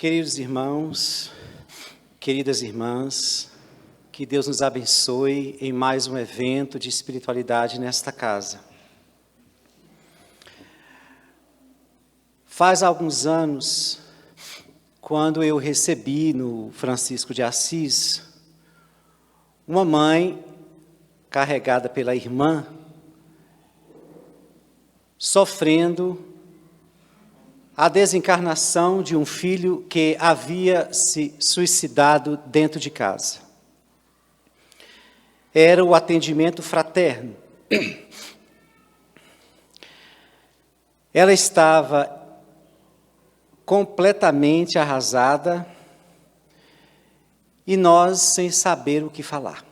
Queridos irmãos, queridas irmãs, que Deus nos abençoe em mais um evento de espiritualidade nesta casa. Faz alguns anos, quando eu recebi no Francisco de Assis, uma mãe carregada pela irmã, sofrendo a desencarnação de um filho que havia se suicidado dentro de casa. Era o atendimento fraterno. Ela estava completamente arrasada e nós sem saber o que falar.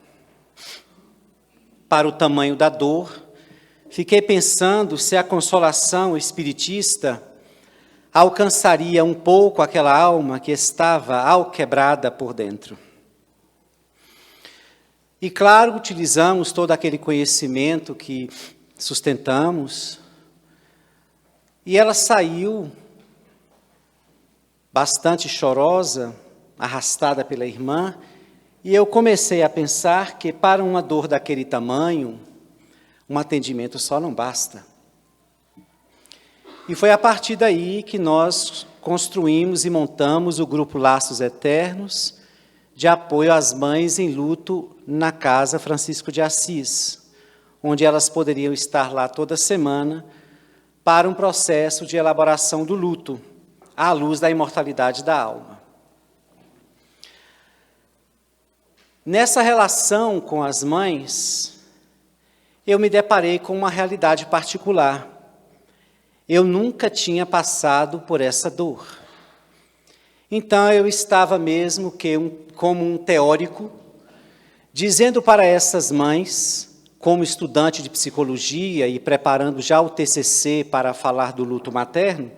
Para o tamanho da dor, fiquei pensando se a consolação espiritista alcançaria um pouco aquela alma que estava alquebrada por dentro. E claro, utilizamos todo aquele conhecimento que sustentamos, e ela saiu bastante chorosa, arrastada pela irmã, e eu comecei a pensar que para uma dor daquele tamanho, um atendimento só não basta. E foi a partir daí que nós construímos e montamos o grupo Laços Eternos, de apoio às mães em luto na Casa Francisco de Assis, onde elas poderiam estar lá toda semana para um processo de elaboração do luto, à luz da imortalidade da alma. Nessa relação com as mães, eu me deparei com uma realidade particular. Eu nunca tinha passado por essa dor. Então eu estava mesmo como um teórico, dizendo para essas mães, como estudante de psicologia e preparando já o TCC para falar do luto materno,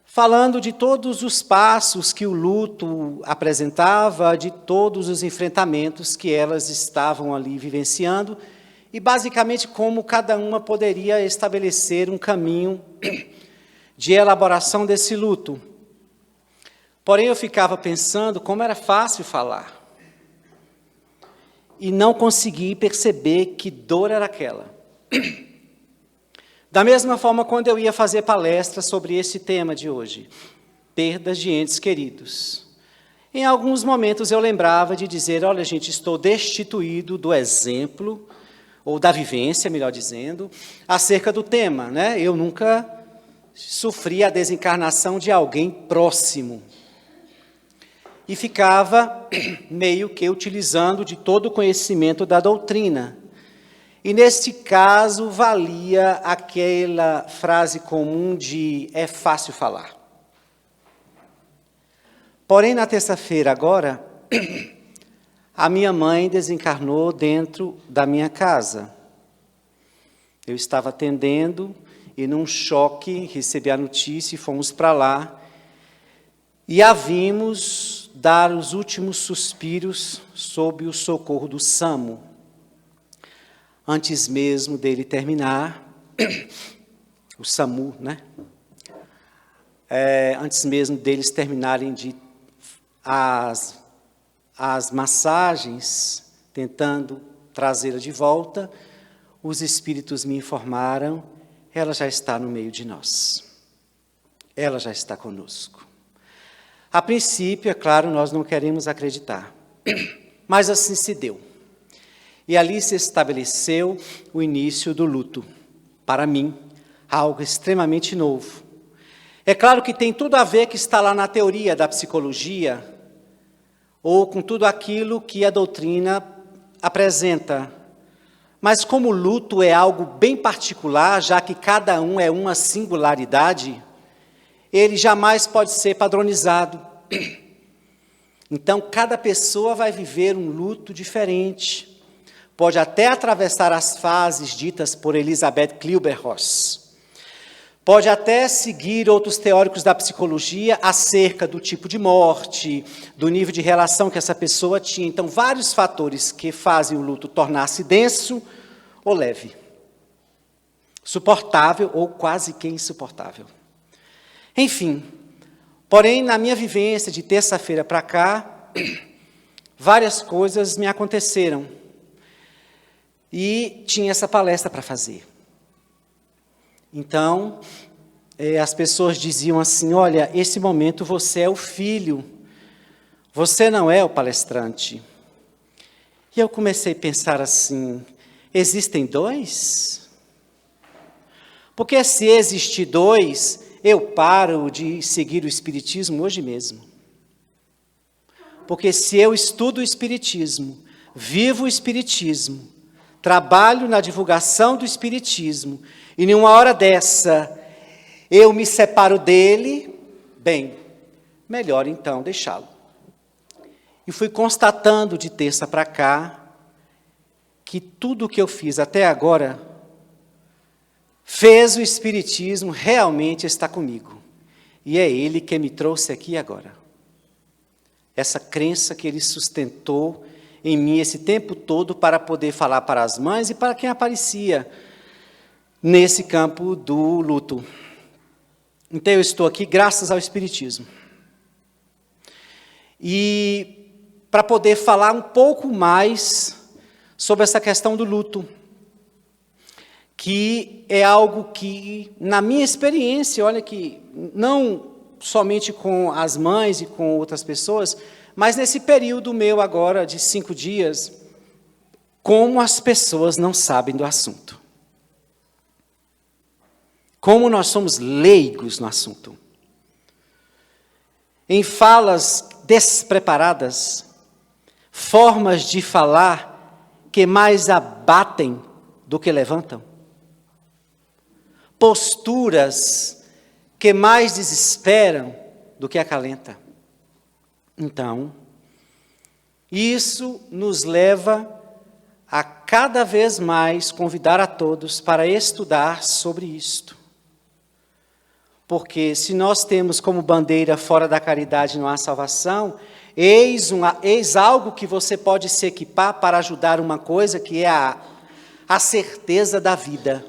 falando de todos os passos que o luto apresentava, de todos os enfrentamentos que elas estavam ali vivenciando, e basicamente como cada uma poderia estabelecer um caminho de elaboração desse luto. Porém, eu ficava pensando como era fácil falar. E não consegui perceber que dor era aquela. Da mesma forma, quando eu ia fazer palestras sobre esse tema de hoje, perdas de entes queridos. Em alguns momentos eu lembrava de dizer, olha gente, estou destituído do exemplo, ou da vivência, melhor dizendo, acerca do tema, né? Eu nunca sofri a desencarnação de alguém próximo. E ficava meio que utilizando de todo o conhecimento da doutrina. E neste caso valia aquela frase comum de é fácil falar. Porém, na terça-feira agora, a minha mãe desencarnou dentro da minha casa. Eu estava atendendo e, num choque, recebi a notícia e fomos para lá. E a vimos dar os últimos suspiros sob o socorro do SAMU. Antes mesmo dele terminar, o SAMU, né? Antes mesmo deles terminarem as massagens, tentando trazê-la de volta, os espíritos me informaram, ela já está no meio de nós. Ela já está conosco. A princípio, é claro, nós não queremos acreditar, mas assim se deu. E ali se estabeleceu o início do luto. Para mim, algo extremamente novo. É claro que tem tudo a ver que está lá na teoria da psicologia, ou com tudo aquilo que a doutrina apresenta. Mas como o luto é algo bem particular, já que cada um é uma singularidade, ele jamais pode ser padronizado. Então, cada pessoa vai viver um luto diferente. Pode até atravessar as fases ditas por Elisabeth Kübler-Ross. Pode até seguir outros teóricos da psicologia acerca do tipo de morte, do nível de relação que essa pessoa tinha. Então, vários fatores que fazem o luto tornar-se denso ou leve. Suportável ou quase que insuportável. Enfim, Porém, na minha vivência de terça-feira para cá, várias coisas me aconteceram. E tinha essa palestra para fazer. Então, as pessoas diziam assim, olha, esse momento você é o filho, você não é o palestrante. E eu comecei a pensar assim, existem dois? Porque se existir dois, eu paro de seguir o Espiritismo hoje mesmo. Porque se eu estudo o Espiritismo, vivo o Espiritismo, trabalho na divulgação do Espiritismo, e numa hora dessa eu me separo dele, bem, melhor então deixá-lo. E fui constatando de terça para cá, que tudo o que eu fiz até agora, fez o Espiritismo realmente estar comigo. E é Ele que me trouxe aqui agora. Essa crença que Ele sustentou em mim esse tempo todo para poder falar para as mães e para quem aparecia nesse campo do luto. Então eu estou aqui graças ao Espiritismo. E para poder falar um pouco mais sobre essa questão do luto, que é algo que, na minha experiência, olha que não somente com as mães e com outras pessoas, mas nesse período meu agora de 5 dias, como as pessoas não sabem do assunto. Como nós somos leigos no assunto. Em falas despreparadas, formas de falar que mais abatem do que levantam. Posturas que mais desesperam do que acalentam. Então, isso nos leva a cada vez mais convidar a todos para estudar sobre isto. Porque se nós temos como bandeira fora da caridade não há salvação, eis algo que você pode se equipar para ajudar uma coisa que é a certeza da vida.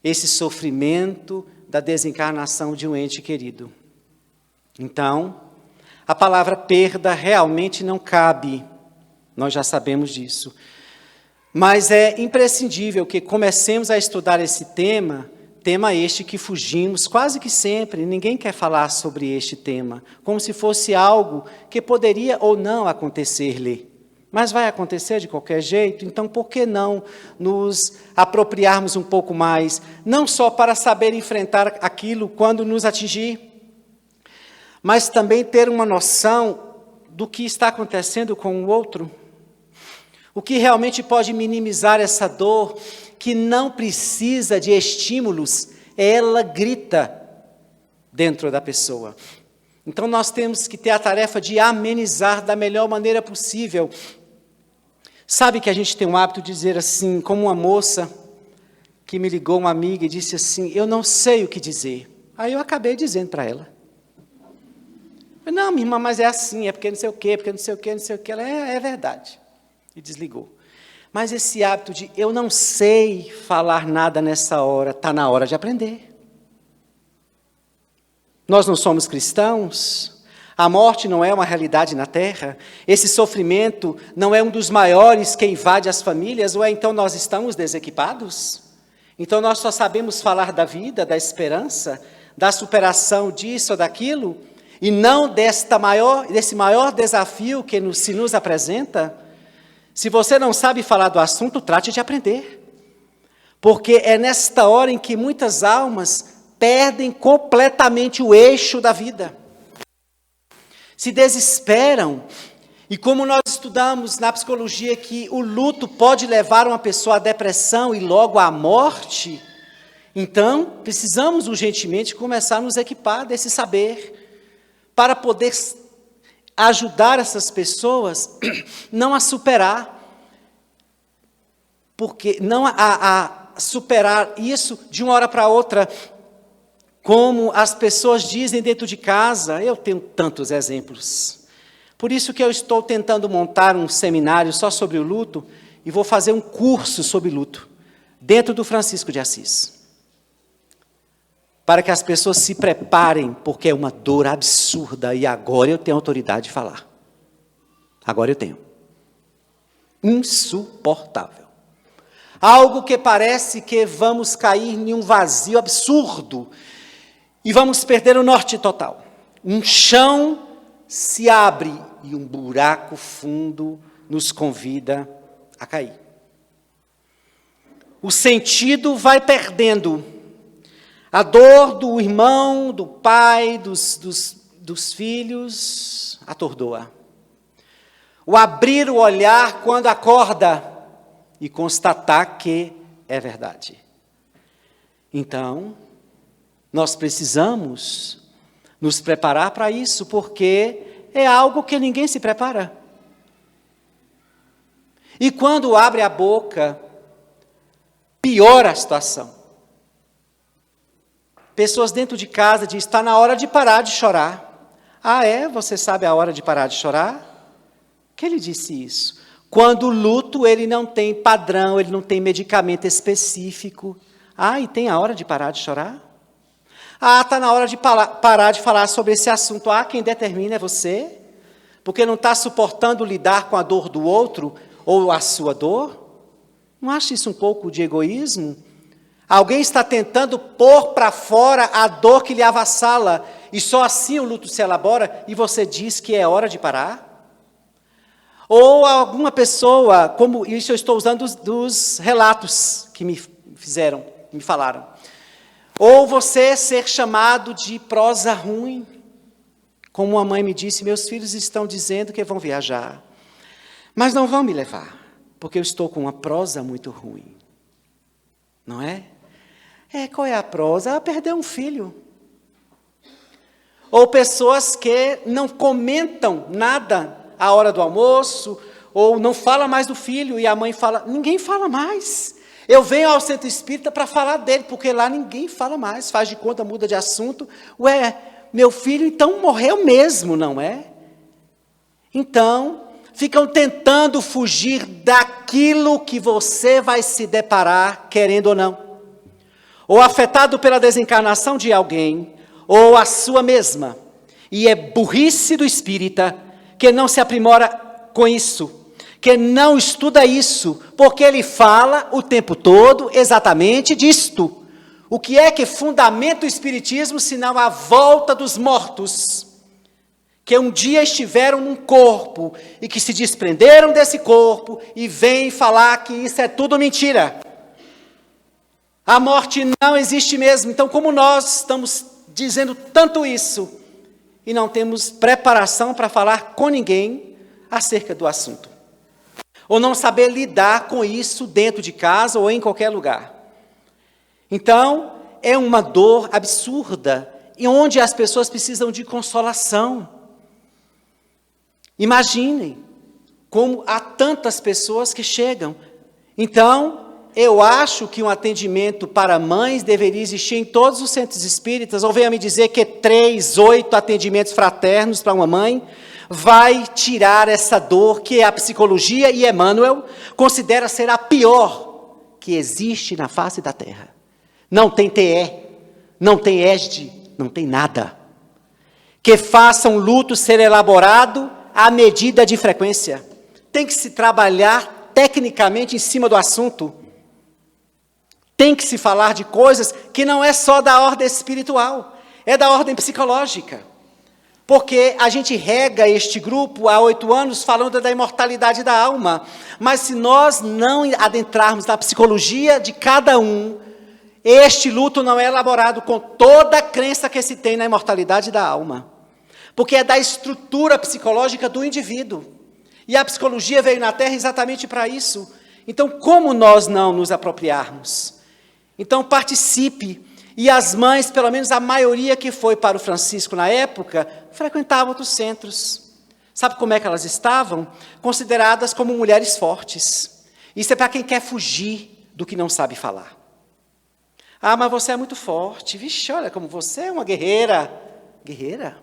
Esse sofrimento da desencarnação de um ente querido. Então, a palavra perda realmente não cabe, nós já sabemos disso. Mas é imprescindível que comecemos a estudar esse tema este que fugimos quase que sempre, ninguém quer falar sobre este tema, como se fosse algo que poderia ou não acontecer-lhe. Mas vai acontecer de qualquer jeito, então por que não nos apropriarmos um pouco mais, não só para saber enfrentar aquilo quando nos atingir, mas também ter uma noção do que está acontecendo com o outro, o que realmente pode minimizar essa dor, que não precisa de estímulos, ela grita dentro da pessoa. Então nós temos que ter a tarefa de amenizar da melhor maneira possível. Sabe que a gente tem um hábito de dizer assim, como uma moça que me ligou, uma amiga, e disse assim, eu não sei o que dizer. Aí eu acabei dizendo para ela. Não, minha irmã, mas é assim, é porque não sei o quê, porque não sei o quê, não sei o quê. Ela, é verdade. E desligou. Mas esse hábito de eu não sei falar nada nessa hora, está na hora de aprender. Nós não somos cristãos, a morte não é uma realidade na Terra, esse sofrimento não é um dos maiores que invade as famílias, ou então nós estamos desequipados? Então nós só sabemos falar da vida, da esperança, da superação disso ou daquilo, e não desse maior desafio que se nos apresenta? Se você não sabe falar do assunto, trate de aprender. Porque é nesta hora em que muitas almas perdem completamente o eixo da vida. Se desesperam. E como nós estudamos na psicologia que o luto pode levar uma pessoa à depressão e logo à morte, então precisamos urgentemente começar a nos equipar desse saber para poder ajudar essas pessoas não a superar, porque não a superar isso de uma hora para outra, como as pessoas dizem dentro de casa. Eu tenho tantos exemplos. Por isso que eu estou tentando montar um seminário só sobre o luto e vou fazer um curso sobre luto dentro do Francisco de Assis. para que as pessoas se preparem, porque é uma dor absurda, e agora eu tenho autoridade de falar. Agora eu tenho. Insuportável. Algo que parece que vamos cair em um vazio absurdo, e vamos perder o norte total. Um chão se abre, e um buraco fundo nos convida a cair. O sentido vai perdendo. A dor do irmão, do pai, dos filhos, atordoa. O abrir o olhar quando acorda e constatar que é verdade. Então, nós precisamos nos preparar para isso, porque é algo que ninguém se prepara. E quando abre a boca, piora a situação. Pessoas dentro de casa dizem, está na hora de parar de chorar. Ah, é? Você sabe a hora de parar de chorar? Que ele disse isso? Quando o luto, ele não tem padrão, ele não tem medicamento específico. Ah, e tem a hora de parar de chorar? Ah, está na hora de parar de falar sobre esse assunto. Ah, quem determina é você? Porque não está suportando lidar com a dor do outro ou a sua dor? Não acha isso um pouco de egoísmo? Alguém está tentando pôr para fora a dor que lhe avassala, e só assim o luto se elabora, e você diz que é hora de parar? Ou alguma pessoa, como isso eu estou usando dos relatos que me falaram. Ou você ser chamado de prosa ruim. Como uma mãe me disse, meus filhos estão dizendo que vão viajar, mas não vão me levar, porque eu estou com uma prosa muito ruim. Não é? Qual é a prosa? Ah, perder um filho. Ou pessoas que não comentam nada à hora do almoço, ou não fala mais do filho, e a mãe fala, ninguém fala mais. Eu venho ao centro espírita para falar dele, porque lá ninguém fala mais, faz de conta, muda de assunto. Ué, meu filho então morreu mesmo, não é? Então, ficam tentando fugir daquilo que você vai se deparar, querendo ou não. Ou afetado pela desencarnação de alguém, ou a sua mesma. E é burrice do espírita que não se aprimora com isso, que não estuda isso, porque ele fala o tempo todo exatamente disto. O que é que fundamenta o espiritismo, senão a volta dos mortos, que um dia estiveram num corpo, e que se desprenderam desse corpo, e vêm falar que isso é tudo mentira. A morte não existe mesmo. Então, como nós estamos dizendo tanto isso, e não temos preparação para falar com ninguém acerca do assunto, ou não saber lidar com isso dentro de casa ou em qualquer lugar. Então, é uma dor absurda, e onde as pessoas precisam de consolação. Imaginem como há tantas pessoas que chegam. Então, eu acho que um atendimento para mães deveria existir em todos os centros espíritas, ou venha me dizer que 3, 8 atendimentos fraternos para uma mãe vai tirar essa dor que a psicologia e Emmanuel considera ser a pior que existe na face da Terra. Não tem TE, não tem ESD, não tem nada. Que faça um luto ser elaborado à medida de frequência. Tem que se trabalhar tecnicamente em cima do assunto. Tem que se falar de coisas que não é só da ordem espiritual, é da ordem psicológica. Porque a gente rega este grupo há 8 anos falando da imortalidade da alma. Mas se nós não adentrarmos na psicologia de cada um, este luto não é elaborado com toda a crença que se tem na imortalidade da alma. Porque é da estrutura psicológica do indivíduo. E a psicologia veio na Terra exatamente para isso. Então, como nós não nos apropriarmos? Então, participe. E as mães, pelo menos a maioria que foi para o Francisco na época, frequentavam outros centros. Sabe como é que elas estavam? Consideradas como mulheres fortes. Isso é para quem quer fugir do que não sabe falar. Ah, mas você é muito forte. Vixe, olha como você é uma guerreira. Guerreira?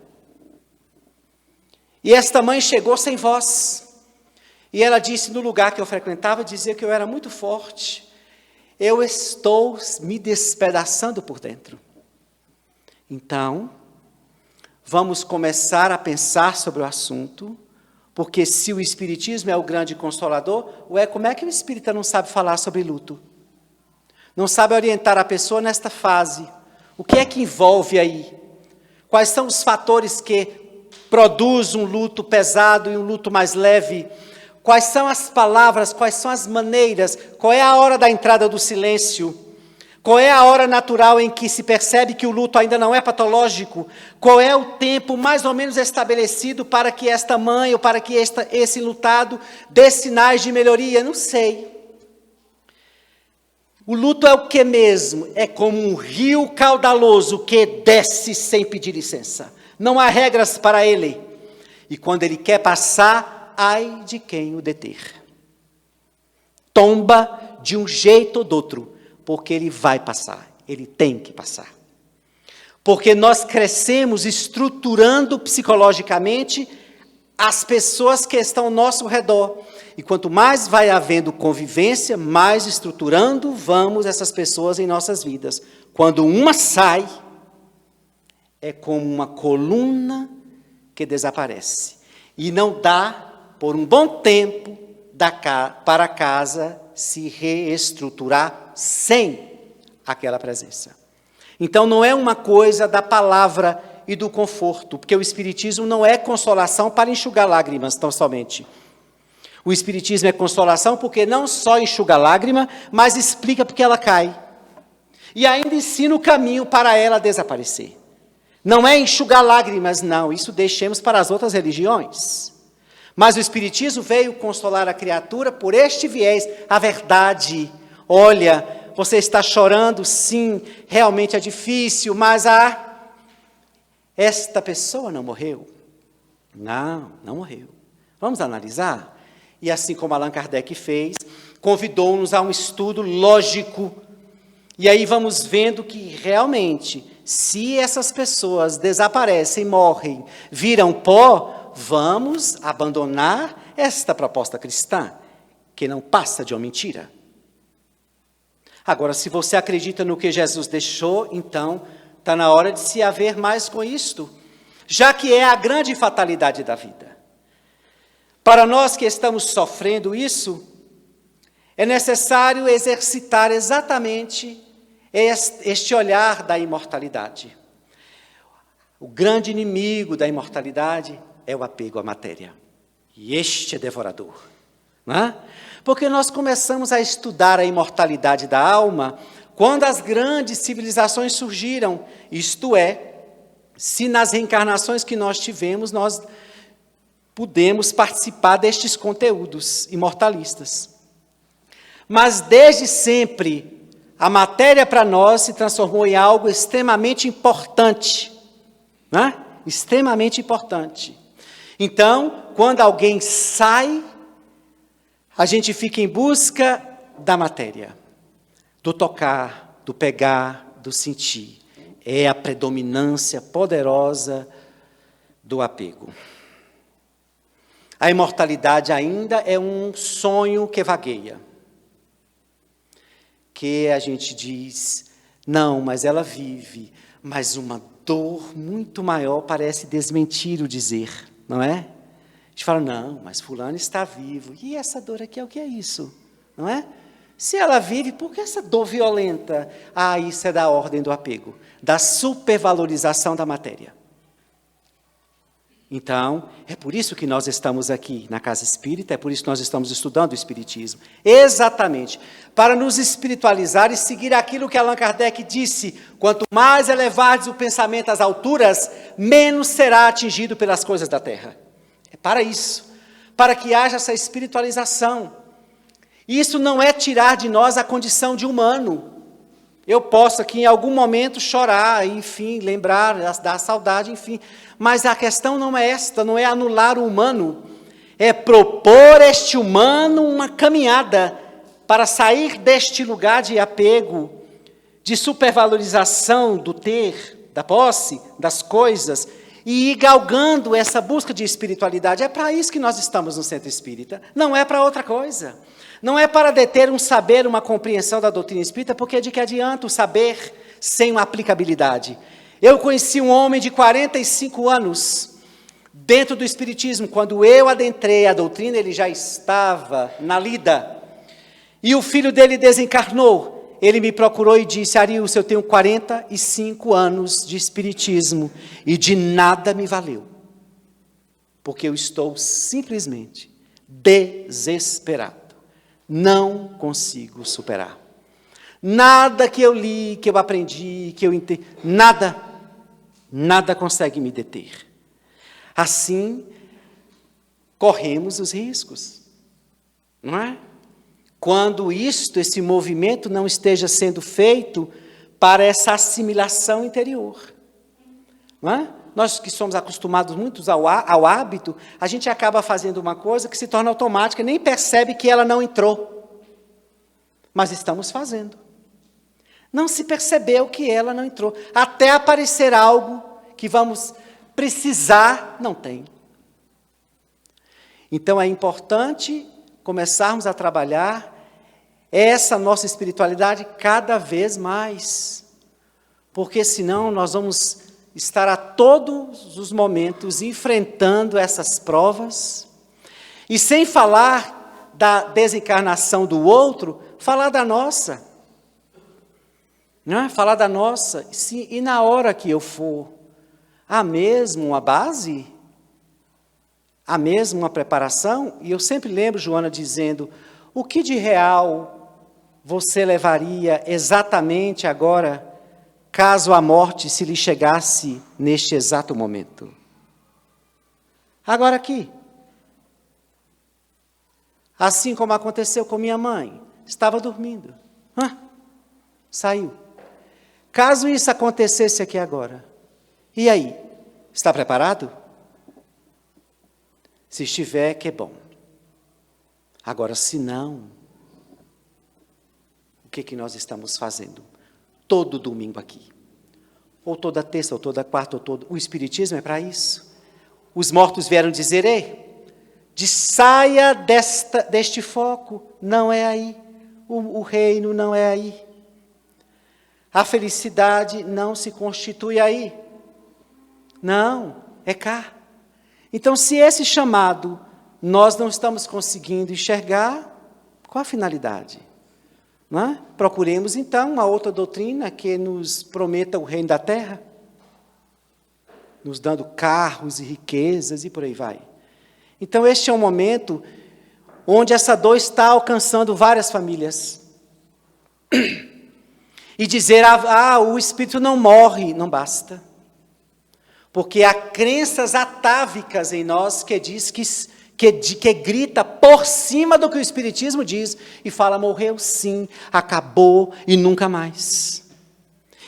E esta mãe chegou sem voz. E ela disse, no lugar que eu frequentava, dizia que eu era muito forte. Eu estou me despedaçando por dentro. Então, vamos começar a pensar sobre o assunto, porque se o Espiritismo é o grande consolador, como é que o espírita não sabe falar sobre luto? Não sabe orientar a pessoa nesta fase? O que é que envolve aí? Quais são os fatores que produzem um luto pesado e um luto mais leve? Quais são as palavras, quais são as maneiras? Qual é a hora da entrada do silêncio? Qual é a hora natural em que se percebe que o luto ainda não é patológico? Qual é o tempo mais ou menos estabelecido para que esta mãe ou para que esse lutado dê sinais de melhoria? Não sei. O luto é o que mesmo? É como um rio caudaloso que desce sem pedir licença. Não há regras para ele. E quando ele quer passar, ai de quem o deter. Tomba de um jeito ou do outro. Porque ele vai passar, ele tem que passar. Porque nós crescemos estruturando psicologicamente as pessoas que estão ao nosso redor. E quanto mais vai havendo convivência, mais estruturando vamos essas pessoas em nossas vidas. Quando uma sai, é como uma coluna que desaparece. E não dá, por um bom tempo, para a casa se reestruturar sem aquela presença. Então não é uma coisa da palavra e do conforto, porque o Espiritismo não é consolação para enxugar lágrimas tão somente. O Espiritismo é consolação porque não só enxuga lágrima, mas explica porque ela cai. E ainda ensina o caminho para ela desaparecer. Não é enxugar lágrimas, não, isso deixemos para as outras religiões. Mas o Espiritismo veio consolar a criatura por este viés, a verdade. Olha, você está chorando, sim, realmente é difícil, mas esta pessoa não morreu. Não morreu. Vamos analisar? E assim como Allan Kardec fez, convidou-nos a um estudo lógico. E aí vamos vendo que realmente, se essas pessoas desaparecem, morrem, viram pó, vamos abandonar esta proposta cristã, que não passa de uma mentira. Agora, se você acredita no que Jesus deixou, então está na hora de se haver mais com isto, já que é a grande fatalidade da vida. Para nós que estamos sofrendo isso, é necessário exercitar exatamente este olhar da imortalidade. O grande inimigo da imortalidade é o apego à matéria. E este é devorador. Não é? Porque nós começamos a estudar a imortalidade da alma quando as grandes civilizações surgiram. Isto é, se nas reencarnações que nós tivemos, nós pudemos participar destes conteúdos imortalistas. Mas desde sempre, a matéria para nós se transformou em algo extremamente importante. Não é? Extremamente importante. Então, quando alguém sai, a gente fica em busca da matéria, do tocar, do pegar, do sentir. É a predominância poderosa do apego. A imortalidade ainda é um sonho que vagueia. Que a gente diz, não, mas ela vive, mas uma dor muito maior parece desmentir o dizer, não é? A gente fala, não, mas fulano está vivo. E essa dor aqui, o que é isso? Não é? Se ela vive, por que essa dor violenta? Isso é da ordem do apego, da supervalorização da matéria. Então, é por isso que nós estamos aqui na Casa Espírita, é por isso que nós estamos estudando o Espiritismo. Exatamente, para nos espiritualizar e seguir aquilo que Allan Kardec disse, quanto mais elevardes o pensamento às alturas, menos será atingido pelas coisas da terra. É para isso, para que haja essa espiritualização. Isso não é tirar de nós a condição de humano. Eu posso aqui em algum momento chorar, enfim, lembrar, dar saudade, enfim. Mas a questão não é esta, não é anular o humano. É propor este humano uma caminhada para sair deste lugar de apego, de supervalorização do ter, da posse, das coisas, e ir galgando essa busca de espiritualidade. É para isso que nós estamos no Centro Espírita, não é para outra coisa. Não é para deter um saber, uma compreensão da doutrina espírita, porque de que adianta o saber sem uma aplicabilidade? Eu conheci um homem de 45 anos, dentro do Espiritismo. Quando eu adentrei a doutrina, ele já estava na lida. E o filho dele desencarnou. Ele me procurou e disse: Arilson, eu tenho 45 anos de Espiritismo e de nada me valeu. Porque eu estou simplesmente desesperado. Não consigo superar. Nada que eu li, que eu aprendi, que eu entendi, nada consegue me deter. Assim, corremos os riscos, não é? Quando esse movimento não esteja sendo feito para essa assimilação interior, não é? Nós que somos acostumados muito ao hábito, a gente acaba fazendo uma coisa que se torna automática, nem percebe que ela não entrou, mas estamos fazendo. Não se percebeu que ela não entrou. Até aparecer algo que vamos precisar, não tem. Então é importante começarmos a trabalhar essa nossa espiritualidade cada vez mais. Porque senão nós vamos estar a todos os momentos enfrentando essas provas. E sem falar da desencarnação do outro, falar da nossa. Não é? Falar da nossa, sim, e na hora que eu for, há mesmo uma base? Há mesmo uma preparação? E eu sempre lembro Joana dizendo, o que de real você levaria exatamente agora, caso a morte se lhe chegasse neste exato momento? Agora aqui. Assim como aconteceu com minha mãe, estava dormindo. Saiu. Caso isso acontecesse aqui agora, e aí? Está preparado? Se estiver, que bom. Agora, se não, o que nós estamos fazendo? Todo domingo aqui. Ou toda terça, ou toda quarta, ou todo... O Espiritismo é para isso. Os mortos vieram dizer, saia deste foco, não é aí. O reino não é aí. A felicidade não se constitui aí. Não, é cá. Então, se esse chamado nós não estamos conseguindo enxergar, qual a finalidade? Não é? Procuremos, então, uma outra doutrina que nos prometa o reino da terra, nos dando carros e riquezas e por aí vai. Então, este é um momento onde essa dor está alcançando várias famílias. E dizer, o espírito não morre, não basta. Porque há crenças atávicas em nós que diz que grita por cima do que o Espiritismo diz e fala, morreu sim, acabou e nunca mais.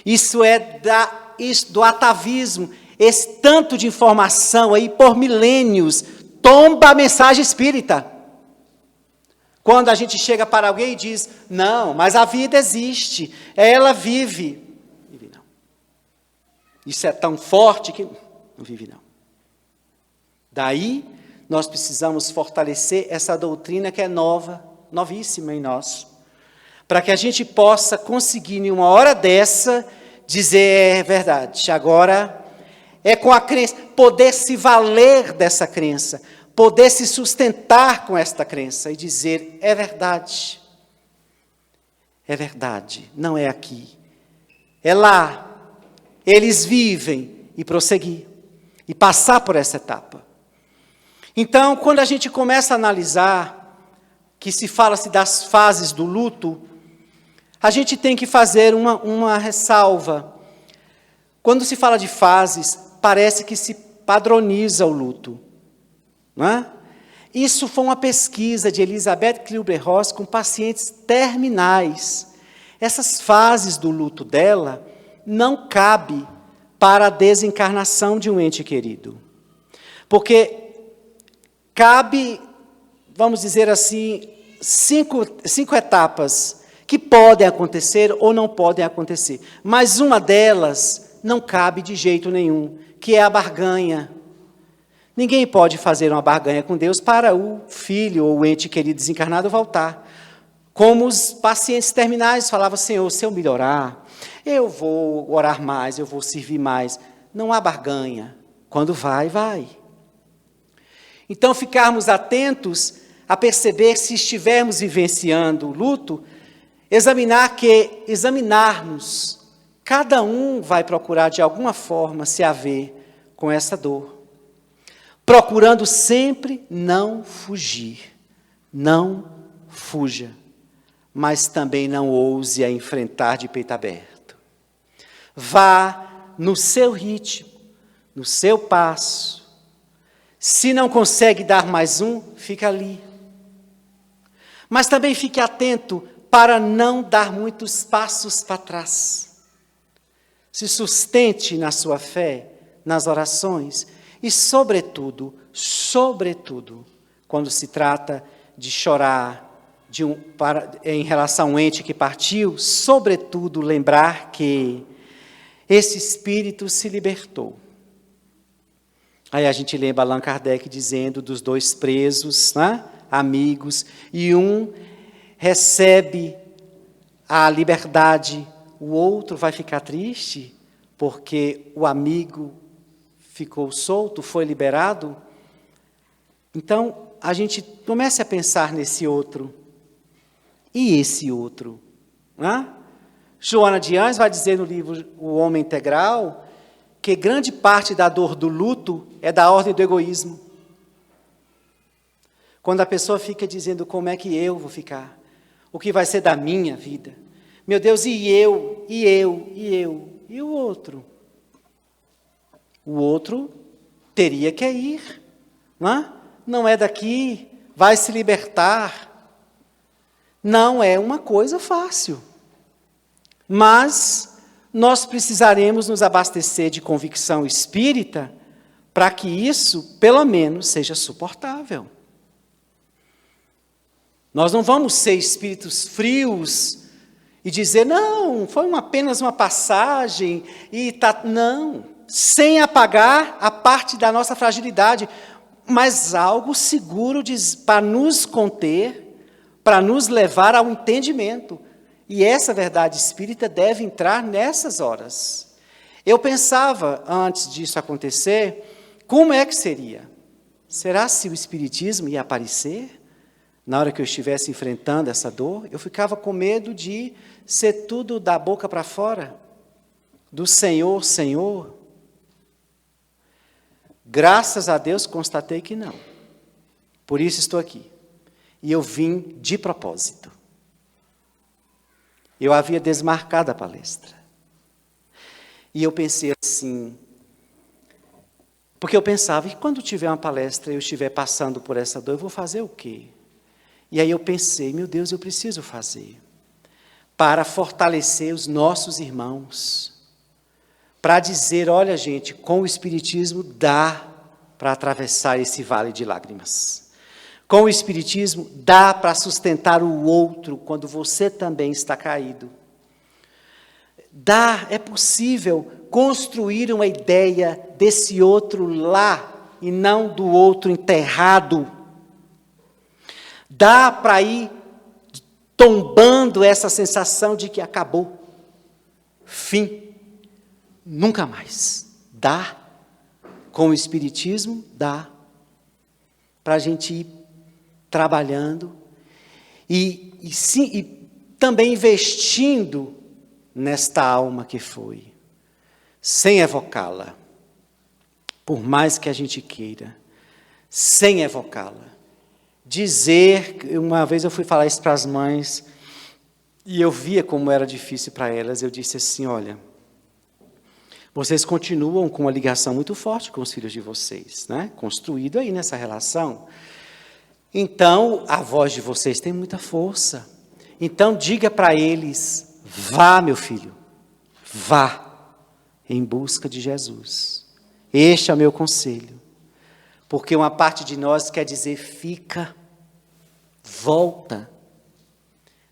Isso é do atavismo, esse tanto de informação aí por milênios, tomba a mensagem espírita. Quando a gente chega para alguém e diz, não, mas a vida existe, ela vive. Vive não. Isso é tão forte que não vive não. Daí, nós precisamos fortalecer essa doutrina que é nova, novíssima em nós, para que a gente possa conseguir, em uma hora dessa, dizer, é verdade, agora é com a crença, poder se valer dessa crença, poder se sustentar com esta crença e dizer, é verdade, não é aqui, é lá, eles vivem e prosseguir, e passar por essa etapa. Então, quando a gente começa a analisar, que se fala-se das fases do luto, a gente tem que fazer uma ressalva. Quando se fala de fases, parece que se padroniza o luto. Não é? Isso foi uma pesquisa de Elizabeth Kübler-Ross com pacientes terminais. Essas fases do luto dela não cabem para a desencarnação de um ente querido. Porque cabe, vamos dizer assim, cinco etapas que podem acontecer ou não podem acontecer. Mas uma delas não cabe de jeito nenhum, que é a barganha. Ninguém pode fazer uma barganha com Deus para o filho ou o ente querido desencarnado voltar. Como os pacientes terminais falavam, Senhor, se eu melhorar, Eu vou orar mais, eu vou servir mais. Não há barganha. Quando vai, vai. Então, ficarmos atentos a perceber se estivermos vivenciando o luto, examinarmos. Cada um vai procurar, de alguma forma, se haver com essa dor. Procurando sempre não fugir. Não fuja. Mas também não ouse a enfrentar de peito aberto. Vá no seu ritmo, no seu passo. Se não consegue dar mais um, fica ali. Mas também fique atento para não dar muitos passos para trás. Se sustente na sua fé, nas orações e, sobretudo, quando se trata de chorar em relação a um ente que partiu, sobretudo lembrar que esse espírito se libertou. Aí a gente lembra Allan Kardec dizendo dos dois presos, né, amigos, e um recebe a liberdade, o outro vai ficar triste porque o amigo ficou solto, foi liberado. Então, a gente comece a pensar nesse outro. E esse outro? Né? Joana de Ângeles vai dizer no livro O Homem Integral que grande parte da dor do luto é da ordem do egoísmo. Quando a pessoa fica dizendo como é que eu vou ficar, o que vai ser da minha vida. Meu Deus, e eu, e o outro? O outro teria que ir, não é daqui, vai se libertar. Não é uma coisa fácil, mas nós precisaremos nos abastecer de convicção espírita para que isso, pelo menos, seja suportável. Nós não vamos ser espíritos frios e dizer, não, foi apenas uma passagem, não, sem apagar a parte da nossa fragilidade, mas algo seguro para nos conter, para nos levar ao entendimento. E essa verdade espírita deve entrar nessas horas. Eu pensava, antes disso acontecer, como é que seria? Será se o espiritismo ia aparecer? Na hora que eu estivesse enfrentando essa dor, eu ficava com medo de ser tudo da boca para fora, do Senhor, Senhor. Graças a Deus constatei que não. Por isso estou aqui. E eu vim de propósito. Eu havia desmarcado a palestra. E eu pensei assim, porque eu pensava, e quando tiver uma palestra e eu estiver passando por essa dor, eu vou fazer o quê? E aí eu pensei, meu Deus, eu preciso fazer. Para fortalecer os nossos irmãos. Para dizer, olha gente, com o Espiritismo dá para atravessar esse vale de lágrimas. Com o Espiritismo dá para sustentar o outro quando você também está caído. É possível construir uma ideia desse outro lá e não do outro enterrado. Dá para ir tombando essa sensação de que acabou. Fim. Nunca mais. Dá. Com o Espiritismo, dá. Para a gente ir trabalhando e também investindo nesta alma que foi, sem evocá-la, por mais que a gente queira, sem evocá-la. Dizer, uma vez eu fui falar isso para as mães, e eu via como era difícil para elas, eu disse assim, olha, vocês continuam com uma ligação muito forte com os filhos de vocês, né? Construído aí nessa relação. Então, a voz de vocês tem muita força. Então, diga para eles, vá, meu filho, vá em busca de Jesus. Este é o meu conselho. Porque uma parte de nós quer dizer, fica, volta.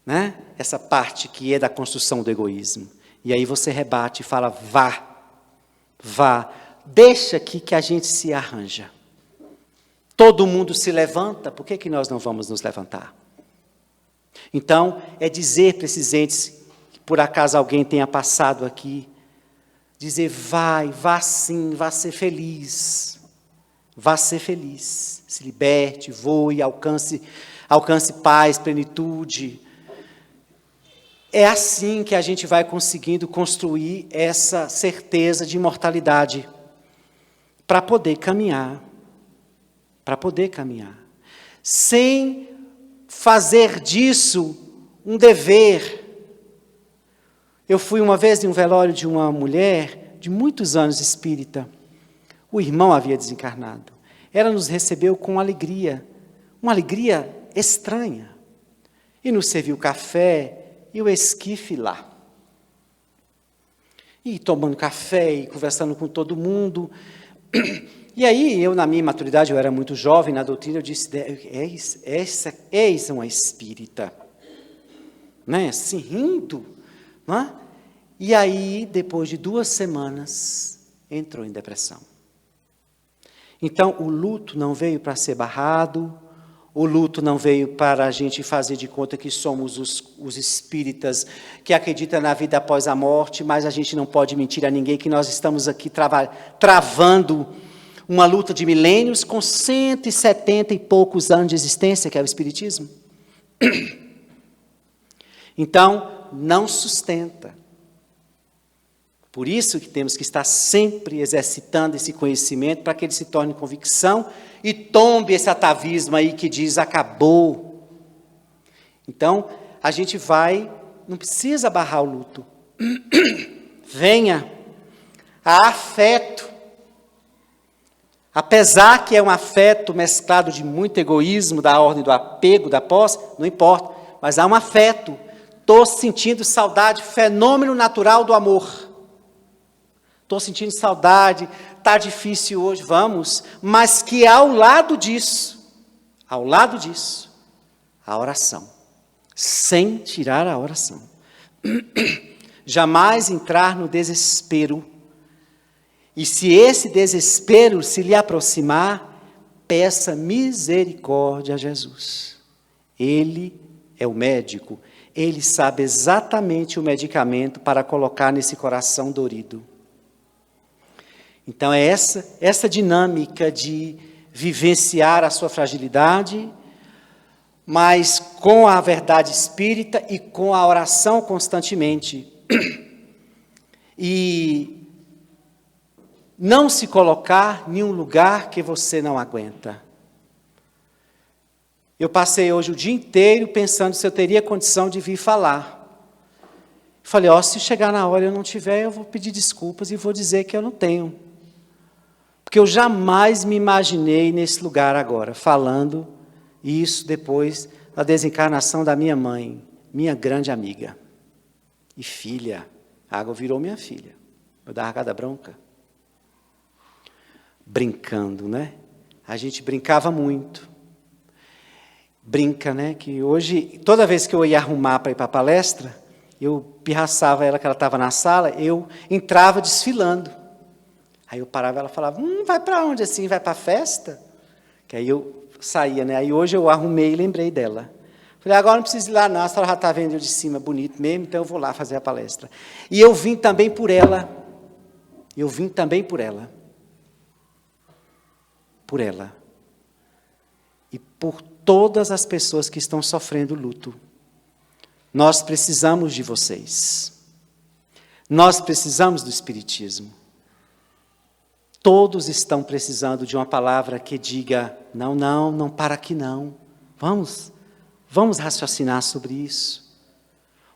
Né? Essa parte que é da construção do egoísmo. E aí você rebate e fala, vá, deixa aqui que a gente se arranja. Todo mundo se levanta, por que nós não vamos nos levantar? Então, é dizer para esses entes por acaso alguém tenha passado aqui, dizer: vá sim, vá ser feliz. Vá ser feliz. Se liberte, voe, alcance paz, plenitude. É assim que a gente vai conseguindo construir essa certeza de imortalidade para poder caminhar. Para poder caminhar. Sem fazer disso um dever. Eu fui uma vez em um velório de uma mulher de muitos anos espírita. O irmão havia desencarnado. Ela nos recebeu com alegria, uma alegria estranha. E nos serviu café e o esquife lá. E tomando café e conversando com todo mundo. E aí, eu, na minha maturidade, eu era muito jovem na doutrina, eu disse: eis uma espírita. Né? Assim, rindo. Não é? E aí, depois de 2 semanas, entrou em depressão. Então, o luto não veio para ser barrado, o luto não veio para a gente fazer de conta que somos os espíritas que acreditam na vida após a morte, mas a gente não pode mentir a ninguém que nós estamos aqui travando uma luta de milênios com 170 e poucos anos de existência, que é o Espiritismo. Então, não sustenta. Por isso que temos que estar sempre exercitando esse conhecimento para que ele se torne convicção e tombe esse atavismo aí que diz: acabou. Então, a gente não precisa barrar o luto. Venha, há afeto. Apesar que é um afeto mesclado de muito egoísmo, da ordem do apego, da posse, não importa, mas há um afeto. Estou sentindo saudade, fenômeno natural do amor. Estou sentindo saudade, está difícil hoje, vamos, mas que ao lado disso, a oração, sem tirar a oração. Jamais entrar no desespero. E se esse desespero se lhe aproximar, peça misericórdia a Jesus. Ele é o médico, ele sabe exatamente o medicamento para colocar nesse coração dorido. Então é essa dinâmica de vivenciar a sua fragilidade, mas com a verdade espírita e com a oração constantemente. E não se colocar em um lugar que você não aguenta. Eu passei hoje o dia inteiro pensando se eu teria condição de vir falar. Falei: se chegar na hora e eu não tiver, eu vou pedir desculpas e vou dizer que eu não tenho. Porque eu jamais me imaginei nesse lugar agora, falando isso depois da desencarnação da minha mãe, minha grande amiga e filha. A água virou minha filha. Eu dava cada bronca. Brincando, né? A gente brincava muito. Brinca, né? Que hoje, toda vez que eu ia arrumar para ir para a palestra, eu pirraçava ela, que ela estava na sala, eu entrava desfilando. Aí eu parava e ela falava: vai para onde assim? Vai para a festa? Que aí eu saía, né? Aí hoje eu arrumei e lembrei dela. Falei: agora não preciso ir lá não, a senhora já está vendo eu de cima bonito mesmo, então eu vou lá fazer a palestra. E eu vim também por ela. Por ela. E por todas as pessoas que estão sofrendo luto. Nós precisamos de vocês. Nós precisamos do Espiritismo. Todos estão precisando de uma palavra que diga: não para aqui não. Vamos raciocinar sobre isso.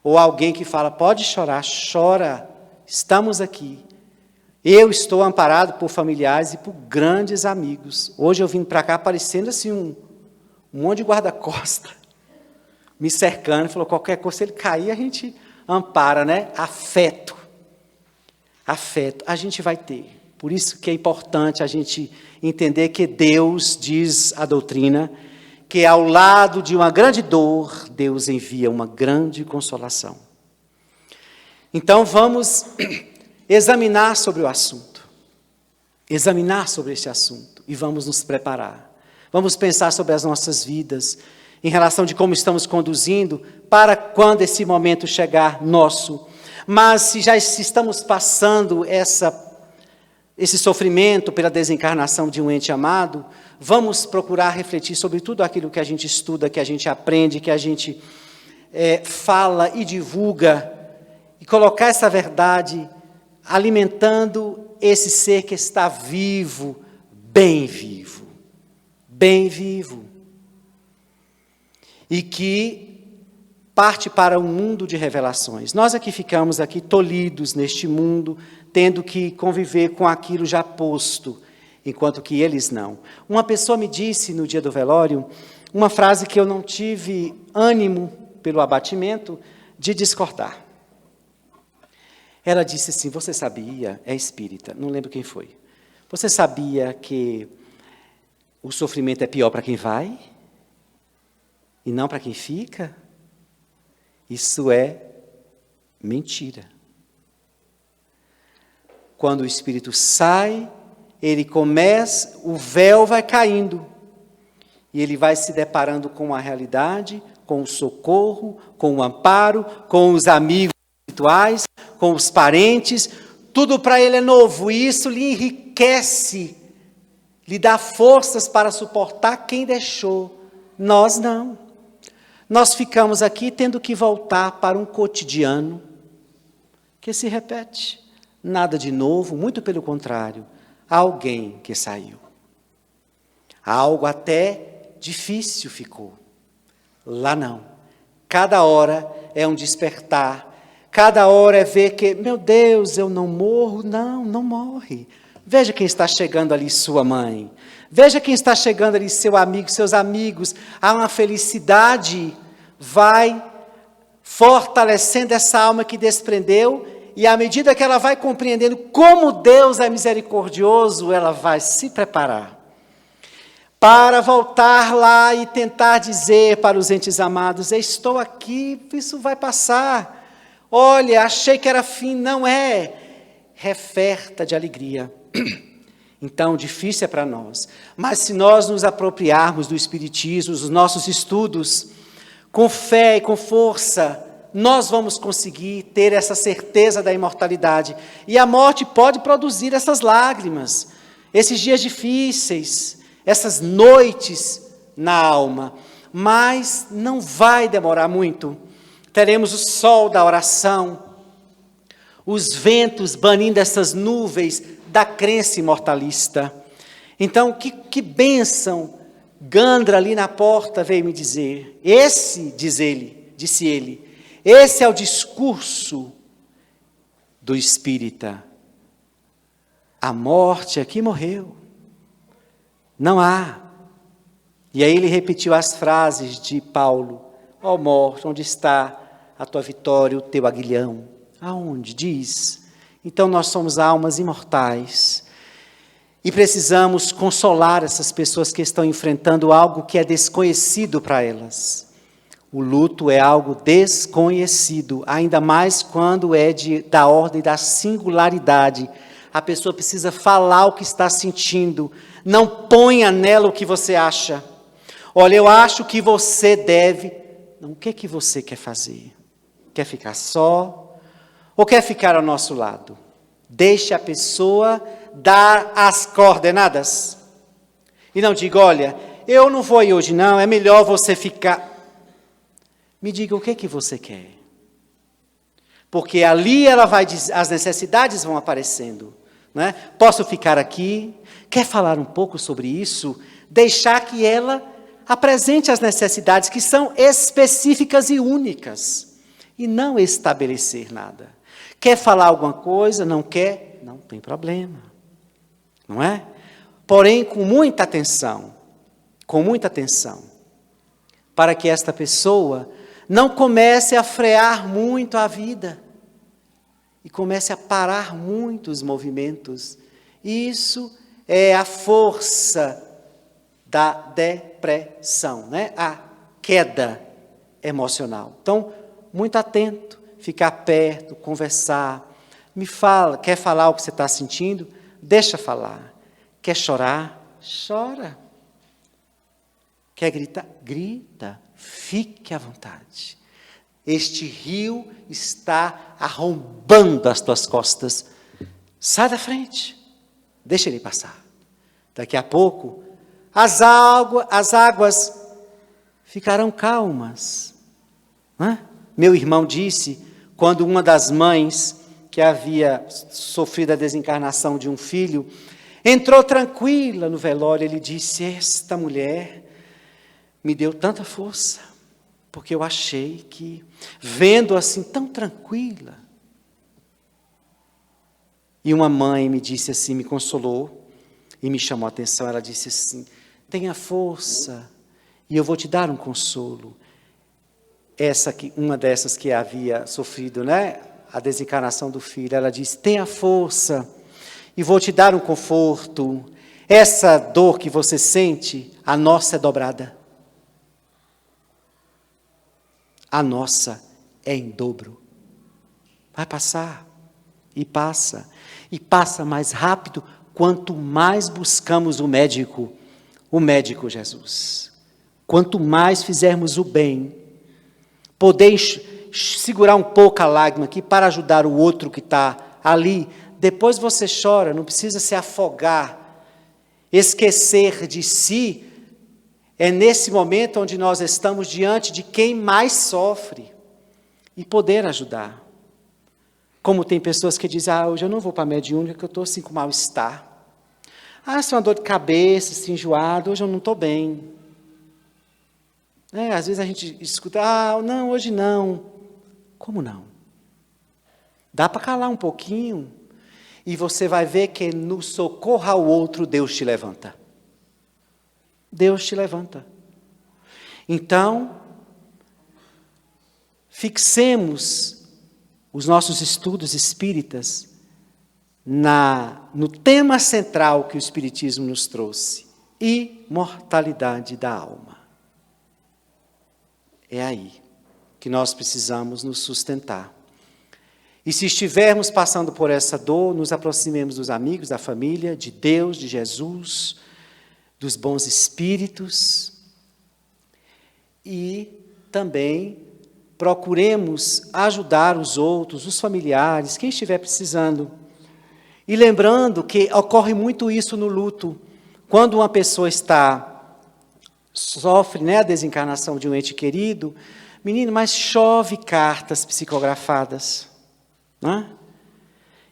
Ou alguém que fala: pode chorar, chora, estamos aqui. Eu estou amparado por familiares e por grandes amigos. Hoje eu vim para cá parecendo assim um monte de guarda-costas, me cercando, falou: qualquer coisa, se ele cair, a gente ampara, né? Afeto, a gente vai ter. Por isso que é importante a gente entender que Deus, diz a doutrina, que ao lado de uma grande dor, Deus envia uma grande consolação. Então vamos examinar sobre o assunto, examinar sobre este assunto e vamos nos preparar. Vamos pensar sobre as nossas vidas. em relação de como estamos conduzindo, para quando esse momento chegar nosso. Mas se já estamos passando esse sofrimento pela desencarnação de um ente amado, vamos procurar refletir sobre tudo aquilo que a gente estuda, que a gente aprende, que a gente fala e divulga, e colocar essa verdade alimentando esse ser que está vivo, bem vivo, bem vivo, e que parte para um mundo de revelações. Nós aqui ficamos aqui tolhidos neste mundo, tendo que conviver com aquilo já posto, enquanto que eles não. Uma pessoa me disse no dia do velório uma frase que eu não tive ânimo, pelo abatimento, de discordar. Ela disse assim: você sabia, é espírita, não lembro quem foi, você sabia que o sofrimento é pior para quem vai e não para quem fica? Isso é mentira. Quando o espírito sai, ele começa, o véu vai caindo, e ele vai se deparando com a realidade, com o socorro, com o amparo, com os amigos espirituais, com os parentes, tudo para ele é novo, e isso lhe enriquece, lhe dá forças para suportar quem deixou. Nós não. Nós ficamos aqui tendo que voltar para um cotidiano que se repete. Nada de novo, muito pelo contrário, há alguém que saiu. Algo até difícil ficou. Lá não. Cada hora é um despertar. Cada hora é ver que, meu Deus, eu não morro. Não, não morre. Veja quem está chegando ali, sua mãe. Veja quem está chegando ali, seu amigo, seus amigos. Há uma felicidade, vai fortalecendo essa alma que desprendeu, e à medida que ela vai compreendendo como Deus é misericordioso, ela vai se preparar para voltar lá e tentar dizer para os entes amados: estou aqui, isso vai passar. Olha, achei que era fim, não é. Referta de alegria. Então, difícil é para nós. Mas se nós nos apropriarmos do Espiritismo, dos nossos estudos, com fé e com força, nós vamos conseguir ter essa certeza da imortalidade. E a morte pode produzir essas lágrimas, esses dias difíceis, essas noites na alma. Mas não vai demorar muito. Teremos o sol da oração, os ventos banindo essas nuvens da crença imortalista. Então, que bênção! Gandra ali na porta veio me dizer, disse ele, esse é o discurso do espírita. A morte aqui morreu. Não há. E aí ele repetiu as frases de Paulo: ó morte, onde está a tua vitória, o teu aguilhão? Aonde? Diz. Então nós somos almas imortais. E precisamos consolar essas pessoas que estão enfrentando algo que é desconhecido para elas. O luto é algo desconhecido, ainda mais quando é da ordem da singularidade. A pessoa precisa falar o que está sentindo. Não ponha nela o que você acha. Olha, eu acho que você deve... Não, o que você quer fazer? Quer ficar só? Ou quer ficar ao nosso lado? Deixe a pessoa dar as coordenadas. E não diga: olha, eu não vou ir hoje não, é melhor você ficar. Me diga o que você quer. Porque ali ela vai dizer, as necessidades vão aparecendo. Né? Posso ficar aqui? Quer falar um pouco sobre isso? Deixar que ela apresente as necessidades que são específicas e únicas. E não estabelecer nada. Quer falar alguma coisa? Não quer? Não tem problema. Não é? Porém, com muita atenção, para que esta pessoa não comece a frear muito a vida e comece a parar muito os movimentos. Isso é a força da depressão, né? A queda emocional. Então, muito atento, ficar perto, conversar. Me fala, quer falar o que você está sentindo? Deixa falar. Quer chorar? Chora. Quer gritar? Grita. fique à vontade. Este rio está arrombando as tuas costas. Sai da frente, deixa ele passar. Daqui a pouco, as águas ficarão calmas. Não é? Meu irmão disse, quando uma das mães que havia sofrido a desencarnação de um filho, entrou tranquila no velório, ele disse, esta mulher me deu tanta força, porque eu achei que, vendo assim tão tranquila, e uma mãe me disse assim, me consolou, e me chamou a atenção, ela disse assim, tenha força, e eu vou te dar um consolo. Uma dessas que havia sofrido, né, a desencarnação do filho, ela disse, tenha força, e vou te dar um conforto. Essa dor que você sente, a nossa é dobrada. A nossa é em dobro. Vai passar, e passa mais rápido, quanto mais buscamos o médico Jesus. Quanto mais fizermos o bem, poder segurar um pouco a lágrima aqui para ajudar o outro que está ali, depois você chora, não precisa se afogar, esquecer de si. É nesse momento onde nós estamos diante de quem mais sofre e poder ajudar. Como tem pessoas que dizem, hoje eu não vou para a mediúnica porque eu estou assim com mal-estar. Isso é uma dor de cabeça, assim, enjoado, hoje eu não estou bem. Às vezes a gente escuta, não, hoje não. Como não? Dá para calar um pouquinho e você vai ver que no socorro ao outro Deus te levanta. Deus te levanta. Então, fixemos os nossos estudos espíritas no tema central que o Espiritismo nos trouxe, imortalidade da alma. É aí que nós precisamos nos sustentar. E se estivermos passando por essa dor, nos aproximemos dos amigos, da família, de Deus, de Jesus, dos bons espíritos, e também procuremos ajudar os outros, os familiares, quem estiver precisando. E lembrando que ocorre muito isso no luto, quando uma pessoa sofre, a desencarnação de um ente querido, menino, mas chove cartas psicografadas,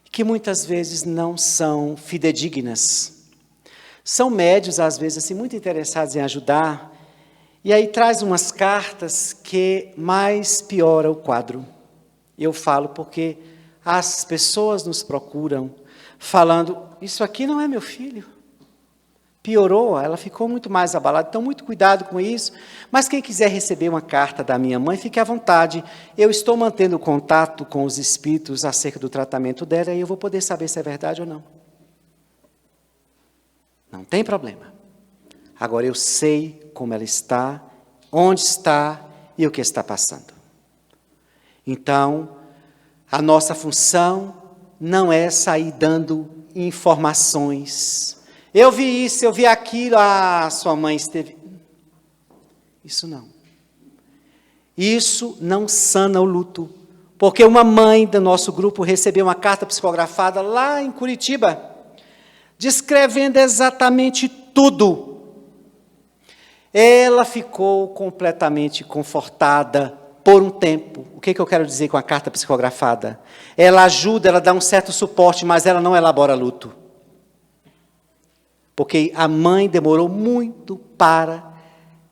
que muitas vezes não são fidedignas. São médios, às vezes, assim, muito interessados em ajudar, e aí traz umas cartas que mais piora o quadro. Eu falo porque as pessoas nos procuram, falando, isso aqui não é meu filho. Piorou, ela ficou muito mais abalada, então muito cuidado com isso, mas quem quiser receber uma carta da minha mãe, fique à vontade, eu estou mantendo contato com os espíritos acerca do tratamento dela, e eu vou poder saber se é verdade ou não. Não tem problema. Agora eu sei como ela está, onde está e o que está passando. Então, a nossa função não é sair dando informações. Eu vi isso, eu vi aquilo, sua mãe esteve... Isso não. Isso não sana o luto. Porque uma mãe do nosso grupo recebeu uma carta psicografada lá em Curitiba, descrevendo exatamente tudo. Ela ficou completamente confortada por um tempo. O que eu quero dizer com a carta psicografada? Ela ajuda, ela dá um certo suporte, mas ela não elabora luto. Porque a mãe demorou muito para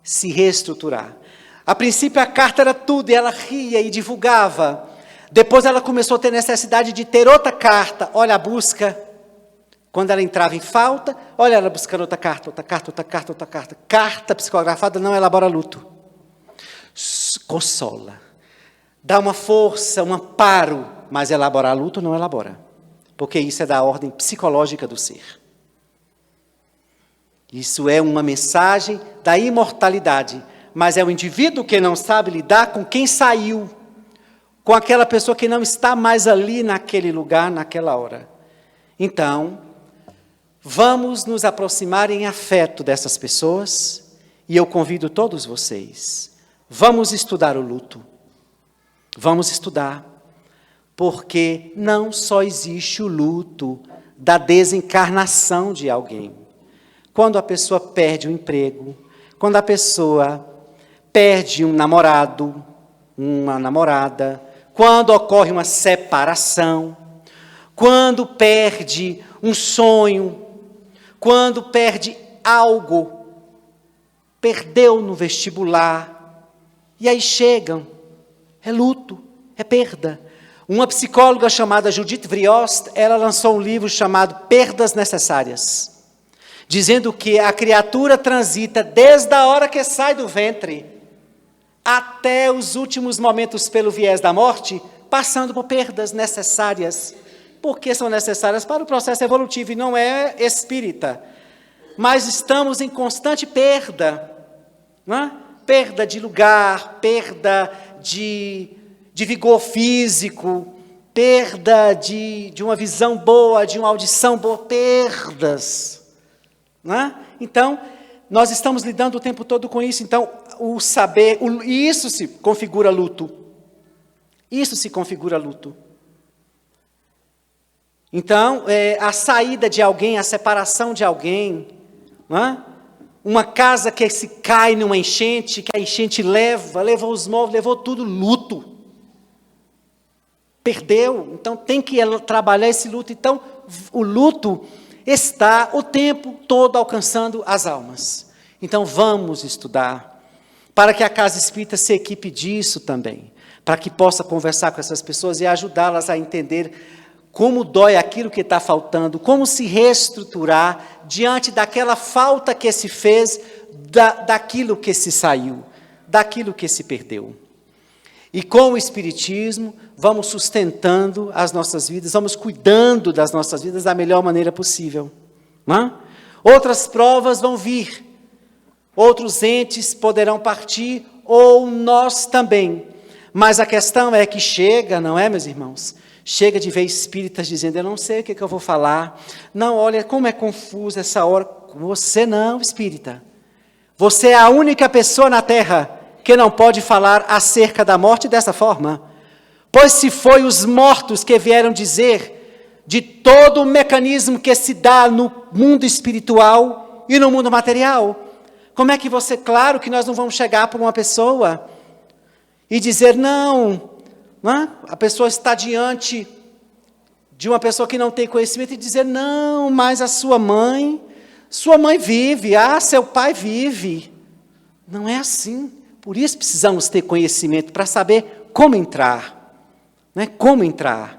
se reestruturar. A princípio a carta era tudo, e ela ria e divulgava. Depois ela começou a ter necessidade de ter outra carta. Olha a busca. Quando ela entrava em falta, olha ela buscando outra carta, outra carta, outra carta, outra carta. Carta psicografada não elabora luto. Consola. Dá uma força, um amparo, mas elaborar luto não elabora. Porque isso é da ordem psicológica do ser. Isso é uma mensagem da imortalidade, mas é o indivíduo que não sabe lidar com quem saiu, com aquela pessoa que não está mais ali naquele lugar, naquela hora. Então, vamos nos aproximar em afeto dessas pessoas, e eu convido todos vocês Vamos estudar o luto. Vamos estudar. Porque não só existe o luto da desencarnação de alguém. Quando a pessoa perde o emprego, quando a pessoa perde um namorado, uma namorada, quando ocorre uma separação, quando perde um sonho, quando perde algo, perdeu no vestibular, e aí chegam, é luto, é perda. Uma psicóloga chamada Judith Vriost, ela lançou um livro chamado Perdas Necessárias, dizendo que a criatura transita desde a hora que sai do ventre até os últimos momentos pelo viés da morte, passando por perdas necessárias. Porque são necessárias para o processo evolutivo e não é espírita. Mas estamos em constante perda, não é? Perda de lugar, perda de vigor físico, perda de uma visão boa, de uma audição boa, perdas. Não é? Então, nós estamos lidando o tempo todo com isso. Então, o saber, isso se configura luto. Isso se configura luto. Então, a saída de alguém, a separação de alguém, não é? Uma casa que se cai numa enchente, que a enchente levou os móveis, levou tudo, luto. Perdeu, então tem que trabalhar esse luto. Então, o luto está o tempo todo alcançando as almas. Então, vamos estudar, para que a Casa Espírita se equipe disso também, para que possa conversar com essas pessoas e ajudá-las a entender como dói aquilo que está faltando, como se reestruturar diante daquela falta que se fez, daquilo que se saiu, daquilo que se perdeu. E com o Espiritismo, vamos sustentando as nossas vidas, vamos cuidando das nossas vidas da melhor maneira possível. Não é? Outras provas vão vir, outros entes poderão partir, ou nós também. Mas a questão é que chega, não é, meus irmãos? Chega de ver espíritas dizendo, eu não sei o que eu vou falar. Não, olha como é confuso essa hora. Você não, espírita. Você é a única pessoa na Terra que não pode falar acerca da morte dessa forma. Pois se foi os mortos que vieram dizer de todo o mecanismo que se dá no mundo espiritual e no mundo material, como é que você, claro que nós não vamos chegar para uma pessoa e dizer, não é? A pessoa está diante de uma pessoa que não tem conhecimento e dizer, não, mas a sua mãe vive, seu pai vive. Não é assim. Por isso precisamos ter conhecimento para saber como entrar. Não é? Como entrar.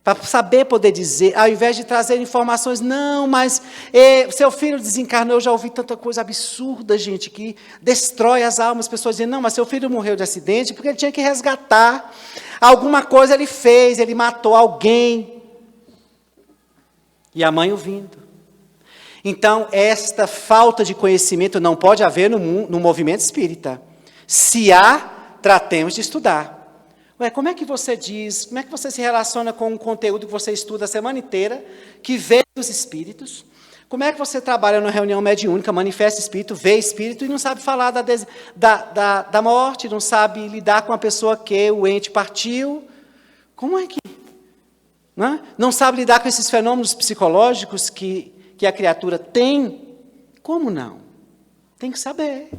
Para saber poder dizer, ao invés de trazer informações, não, mas seu filho desencarnou, eu já ouvi tanta coisa absurda, gente, que destrói as almas, as pessoas dizem, não, mas seu filho morreu de acidente porque ele tinha que resgatar, alguma coisa ele fez, ele matou alguém, e a mãe ouvindo. Então, esta falta de conhecimento não pode haver no movimento espírita. Se há, tratemos de estudar. Como é que você diz, como é que você se relaciona com um conteúdo que você estuda a semana inteira, que veio dos espíritos? Como é que você trabalha numa reunião mediúnica, manifesta espírito, vê espírito e não sabe falar da morte, não sabe lidar com a pessoa que o ente partiu? Como é que... Não sabe lidar com esses fenômenos psicológicos que a criatura tem? Como não? Tem que saber.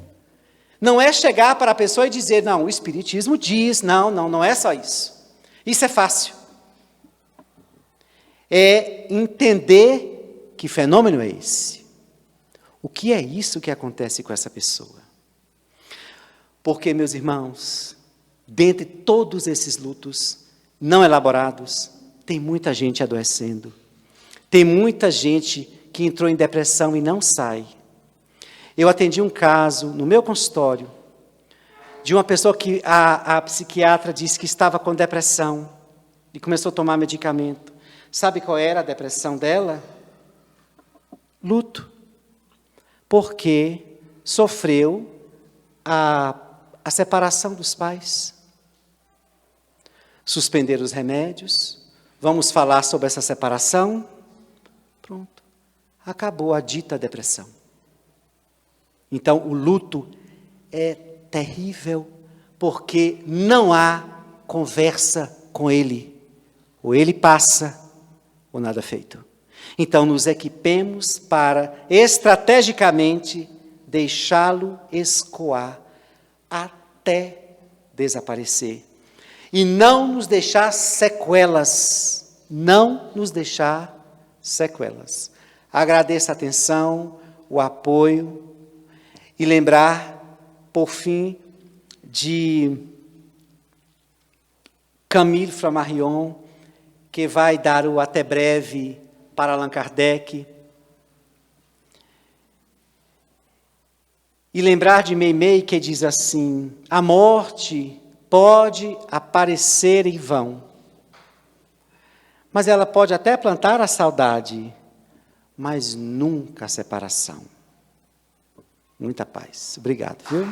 Não é chegar para a pessoa e dizer, não, o Espiritismo diz, não é só isso. Isso é fácil. É entender que fenômeno é esse. O que é isso que acontece com essa pessoa? Porque, meus irmãos, dentre todos esses lutos não elaborados, tem muita gente adoecendo. Tem muita gente que entrou em depressão e não sai. Eu atendi um caso no meu consultório de uma pessoa que a psiquiatra disse que estava com depressão e começou a tomar medicamento. Sabe qual era a depressão dela? Luto. Porque sofreu a separação dos pais. Suspender os remédios. Vamos falar sobre essa separação. Pronto. Acabou a dita depressão. Então, o luto é terrível, porque não há conversa com Ele. Ou Ele passa, ou nada feito. Então, nos equipemos para, estrategicamente, deixá-lo escoar até desaparecer. E não nos deixar sequelas. Não nos deixar sequelas. Agradeço a atenção, o apoio e lembrar, por fim, de Camille Flammarion, que vai dar o até breve para Allan Kardec. E lembrar de Meimei, que diz assim: a morte pode aparecer em vão, mas ela pode até plantar a saudade, mas nunca a separação. Muita paz. Obrigado, viu?